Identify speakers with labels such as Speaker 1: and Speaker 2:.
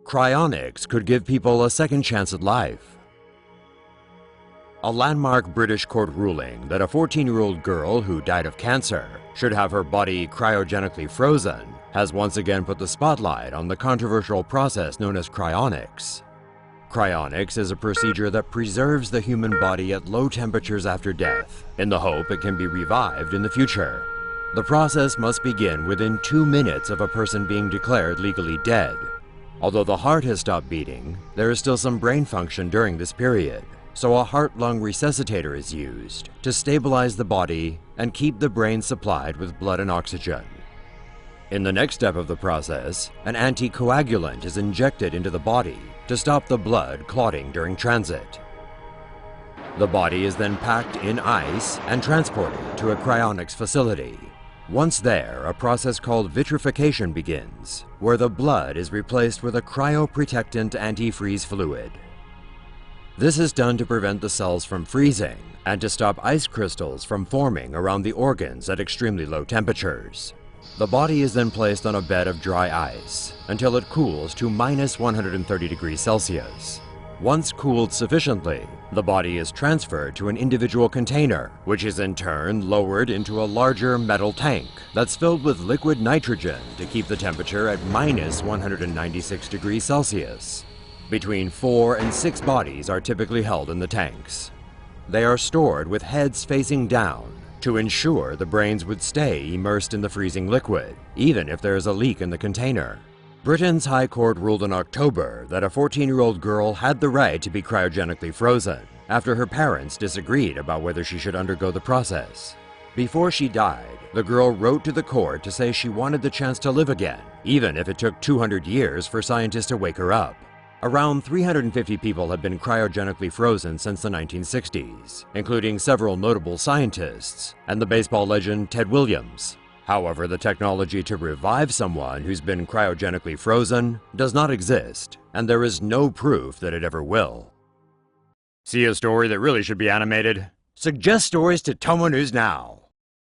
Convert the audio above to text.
Speaker 1: Cryonics could give people a second chance at life. A landmark British court ruling that a 14-year-old girl who died of cancer should have her body cryogenically frozen has once again put the spotlight on the controversial process known as cryonics. Cryonics is a procedure that preserves the human body at low temperatures after death, in the hope it can be revived in the future. The process must begin within 2 minutes of a person being declared legally dead. Although the heart has stopped beating, there is still some brain function during this period, so a heart-lung resuscitator is used to stabilize the body and keep the brain supplied with blood and oxygen. In the next step of the process, an anticoagulant is injected into the body to stop the blood clotting during transit. The body is then packed in ice and transported to a cryonics facility. Once there, a process called vitrification begins, where the blood is replaced with a cryoprotectant antifreeze fluid. This is done to prevent the cells from freezing and to stop ice crystals from forming around the organs at extremely low temperatures. The body is then placed on a bed of dry ice until it cools to -130 degrees Celsius. Once cooled sufficiently, the body is transferred to an individual container, which is in turn lowered into a larger metal tank that's filled with liquid nitrogen to keep the temperature at -196 degrees Celsius. Between 4 and 6 bodies are typically held in the tanks. They are stored with heads facing down to ensure the brains would stay immersed in the freezing liquid, even if there is a leak in the container. Britain's High Court ruled in October that a 14-year-old girl had the right to be cryogenically frozen after her parents disagreed about whether she should undergo the process. Before she died, the girl wrote to the court to say she wanted the chance to live again, even if it took 200 years for scientists to wake her up. Around 350 people have been cryogenically frozen since the 1960s, including several notable scientists and the baseball legend Ted Williams. However, the technology to revive someone who's been cryogenically frozen does not exist, and there is no proof that it ever will. See a story that really should be animated? Suggest stories to TomoNews now!